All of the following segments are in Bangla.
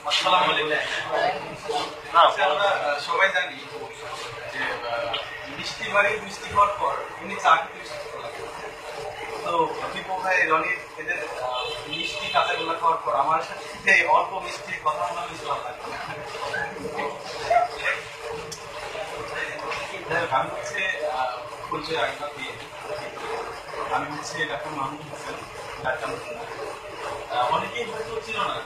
আসসালামু আলাইকুম। আমরা সবাই জানি যে বৃষ্টি মানে বৃষ্টি হওয়ার পর এমনি চা খেতে তো দীপক ভাই রনির এদের মিষ্টি কাঁচাগোল্লা খাওয়ার পর আমার সাথে অল্প মিষ্টির কথা বলা বেশি ভালো লাগে। আমি হচ্ছে পরিচয় আগেবার দিয়ে আমি হচ্ছে ডাক্তার মাহমুদ হোসেন ডাক্তার। অনেকেই হয়তো ছিল না,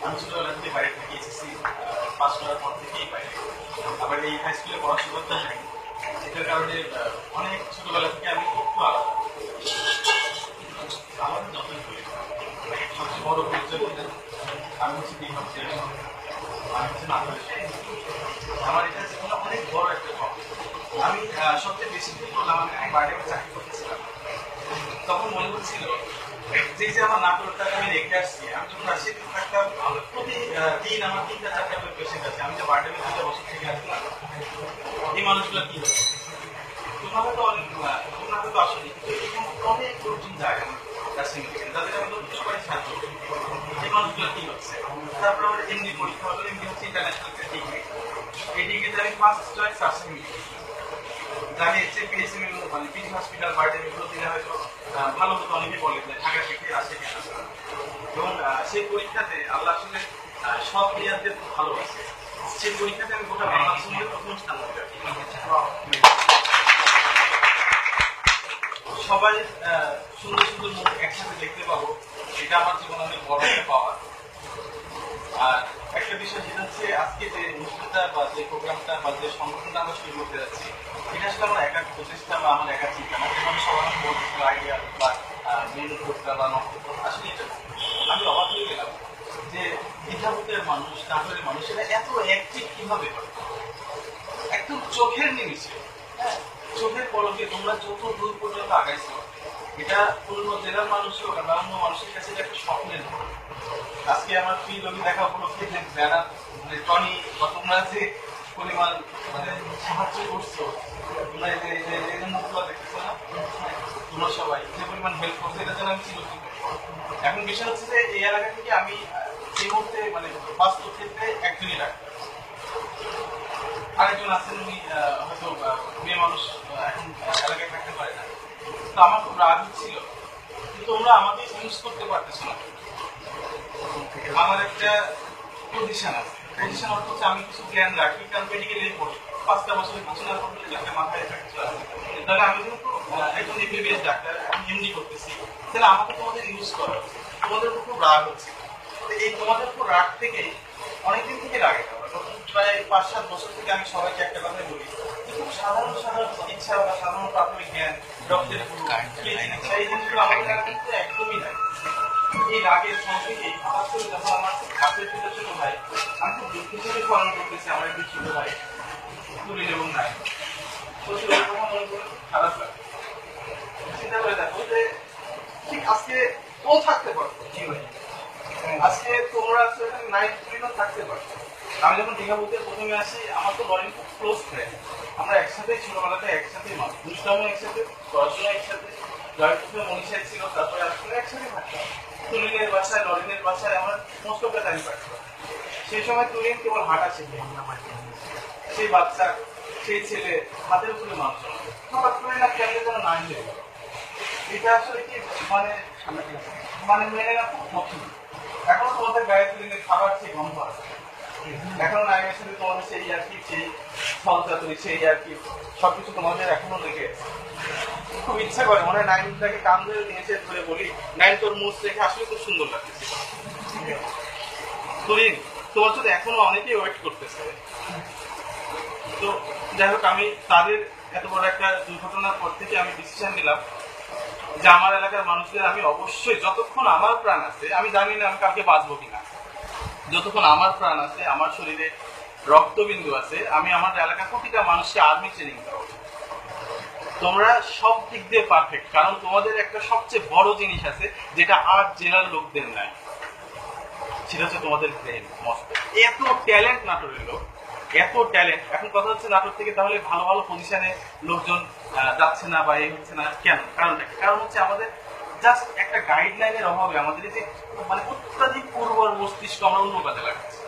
আমি ছোটবেলা থেকে বাইরে থেকে এসেছি, পাস করার পর থেকেই বাইরে, আবার এই হাই স্কুলে পড়াশোনা করতে হয়, এটার কারণে অনেক ছোটবেলা থেকে আমি একটু আলাদা আমাদের যত্ন করি। সবচেয়ে বড় পরিচয় আমি হচ্ছে কি হচ্ছে আমি হচ্ছে নাটোরের। আমার এটা জীবনে অনেক বড় একটা শখ। আমি সবচেয়ে বেশি দিন করলাম আমি বাইরে চাকরি করতেছিলাম, তখন মনে হচ্ছিল যে আমার নাটোরটা আমি রেখে আসছি। আমি যখন রাজশাহীতে থাকতাম প্রতিদিন আমার 3-4টা পেশেন্ট আছে, আমি যে বার্থডে 2 বছর থেকে আসলাম, এই মানুষগুলো কি হচ্ছে তোমাকে তো অনেক তোমাকে তো আসলে অনেক লোকজন যায় রাজশাহী থেকে, তাদের আমি লক্ষ্য করে ছাত্র, এই মানুষগুলো কি হচ্ছে। তারপর আমার এমডি পরীক্ষা হলো, এমডি হচ্ছে ইন্টারন্যাশনাল ডিগ্রি, এই ডিগ্রিতে আমি ফার্স্ট চয়েস রাজশাহী জানি হচ্ছে পিএসএম মানে পিজি হসপিটাল বার্থডে এগুলো দিলে হয়তো ভালো হতো। অনেকে বলে যে ঢাকা থেকে আসে কেন, এবং সেই পরীক্ষাতে আল্লাহ আসলে সব প্লেয়ারদের খুব ভালোবাসে। সেই পরীক্ষাতে আমি গোটা বাংলাদেশের মধ্যে প্রথম স্থান পাই। সবাই সুন্দর সুন্দর মুখ একসাথে দেখতে পাবো, এটা আমার জীবনে অনেক বড় একটা পাওয়া। আর একটা বিষয় যেটা হচ্ছে আজকে যে অনুষ্ঠানটা বা যে প্রোগ্রামটা বা যে সংগঠনটা আমরা শুরু করতে যাচ্ছি, এটা আসলে আমার একা প্রচেষ্টা বা আমার একা চিন্তা না, যেমন সবার বলছিল আইডিয়া বা মেন করতে বা নক্ষত্র। আসলে এটা আমি অবাক হয়ে গেলাম যে ইন্টারভিউতের মানুষ, নাটোরের মানুষ এরা এত অ্যাক্টিভ কিভাবে হয়। একদম চোখের নিমিষে, হ্যাঁ চোখের পলকে তোমরা যত দূর পর্যন্ত আগাইছো, এটা অন্য জেলার মানুষ হোক বা অন্য মানুষের কাছে একটা স্বপ্নের। আজকে আমার ফ্রি রবি দেখা উপলক্ষে যে ব্যানার মানে টনি বা তোমরা যে পরিমাণ মানে সাহায্য করছো, তোমরা এই যে মুখগুলো দেখতেছো না, তোমরা সবাই যে পরিমাণ হেল্প করছো, এটা যেন আমি চিরকৃত। এখন বিষয় হচ্ছে যে এই এলাকা থেকে আমি এই মুহূর্তে মানে বাস্তব ক্ষেত্রে একজনই ডাক্তার, আরেকজন আছেন উনি হয়তো মেয়ে মানুষ, এখন এলাকায় থাকতে পারে না। তো আমার খুব রাগ হচ্ছিল কিন্তু তোমরা আমাকে ইউজ করতে পারতেছো না। আমার একটা পজিশন আছে, পজিশন অর্থ হচ্ছে আমি কিছু জ্ঞান রাখি, কারণ মেডিকেলে পড়ি 5টা বছরের কিছু না করলে একটা মাথায় থাকতে হবে। তাহলে আমি কিন্তু একজন এমবিবিএস ডাক্তার, আমি এমডি করতেছি, তাহলে আমাকে তোমাদের ইউজ করা হচ্ছে, তোমাদের উপর খুব রাগ হচ্ছে। এই তোমাদের উপর রাগ থেকে অনেকদিন থেকে রাগে প্রায় 5-7 বছর থেকে আমি সবাইকে একটা কথাই বলি, খুব সাধারণ সাধারণ চিকিৎসা বা সাধারণ প্রাথমিক জ্ঞান, ডক্টরের চিকিৎসা, এই জিনিসগুলো আমাদের কিন্তু একদমই নাই। এই রাগের সংকেতে হঠাৎ করে যখন আমার হাতের ছোট ছোট ভাই, আমি খুব দুঃখ থেকে পালন করতেছি আমার একটি ছোট ভাই তুলিন এবং নাই, প্রচুর খারাপ লাগে। চিন্তা করে দেখো যে ঠিক আজকে ও থাকতে পারতো, কি হয় আজকে তোমরা নাইট তুলিনও থাকতে পারতো। আমি যখন দীঘা বলতে প্রথমে আসি, আমার তো লরিন খুব ক্লোজ ফ্রেন্ড, আমরা একসাথে ছোটবেলাতে একসাথে দুষ্টামও একসাথে, পড়াশোনা একসাথে, জয়েন্ট প্রথমে মনীষায় ছিল, তারপরে আসলে একসাথে থাকতাম। তুলিনের বাসায় লরিনের বাসায় আমার মোস্ট অফ দ্য টাইম কাটতো। সেই সময় তুলিন কেবল হাঁটা ছিল, সেই বাচ্চা সেই ছেলে হাতের উপরে মানুষ হঠাৎ করে না কেমন যেন নাই হয়ে গেল। এটা আসলে কি মানে মানে মেনে না খুব কঠিন। এখনো তোমাদের গায়ে তুলিনের খাবার সেই গন্ধ আছে, এখনো নাইমের সাথে তোমাদের সেই আর কি, সেই ফল চাতুরি, সেই আর কি সবকিছু তোমাদের এখনো লেগে খুব ইচ্ছা করে মনে হয় নাইনটাকে কান ধরে নিয়েছে ধরে বলি, নাইন তোর মুখ দেখে আসলে খুব সুন্দর লাগতেছে। তুলিন তোমার সাথে এখনো অনেকেই ওয়েট করতেছে। তো যাই হোক, আমি তাদের এত বড় একটা দুর্ঘটনার পর থেকে আমি ডিসিশন নিলাম যে আমার এলাকার মানুষদের আমি অবশ্যই, যতক্ষণ আমার প্রাণ আছে, আমি জানি না আমি কালকে বাঁচবো কিনা, যতক্ষণ আমার প্রাণ আছে, আমার শরীরে রক্তবিন্দু আছে, আমি আমার এলাকার প্রতিটা মানুষকে আর্মি ট্রেনিং দেওয়া। তোমরা সব দিক দিয়ে পারফেক্ট, কারণ তোমাদের একটা সবচেয়ে বড় জিনিস আছে যেটা 8 জেলার লোকদের নাই, সেটা হচ্ছে তোমাদের ব্রেন, মস্ত। এত ট্যালেন্ট নাটোরের লোক, এত ট্যালেন্ট। এখন কথা হচ্ছে নাটোর থেকে তাহলে ভালো ভালো পজিশনে লোকজন যাচ্ছে না বা এই হচ্ছে না কেন? কারণটা কি? কারণ হচ্ছে আমাদের জাস্ট একটা গাইডলাইনের অভাবে আমাদের যে মানে অত্যাধিক পূর্বর মস্তিষ্ক আমরা অন্য কাজে লাগাচ্ছি।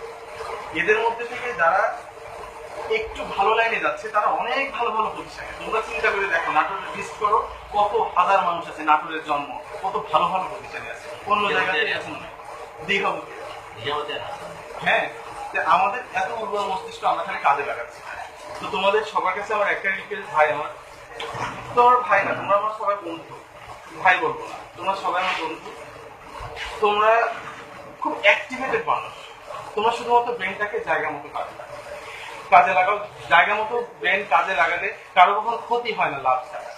এদের মধ্যে থেকে যারা একটু ভালো লাইনে যাচ্ছে তারা অনেক ভালো ভালো প্রতিষ্ঠানে, তোমরা চিন্তা করে দেখো নাটোরের লিস্ট করো কত হাজার মানুষ আছে, নাটোরের জন্ম কত ভালো ভালো প্রতিষ্ঠানে আছে, অন্য জায়গাতে আছে মনে হয় দীঘা হ্যাঁ। আমাদের এত উর্বর মস্তিষ্ক আমরা খালি কাজে লাগাচ্ছি। তো তোমাদের সবার কাছে আমার একটা রিকোয়েস্ট, ভাই আমার, তোমার ভাই না, তোমরা আমার সবাই বন্ধু, ভাই বলবো না, তোমরা সবাই আমার বন্ধু, তোমরা খুব অ্যাক্টিভেটেড মানুষ, তোমরা শুধুমাত্র ব্রেনটাকে জায়গা মতো কাজে লাগাও, জায়গা মতো ব্রেন কাজে লাগালে কারো কখনো ক্ষতি হয় না লাভ ছাড়া।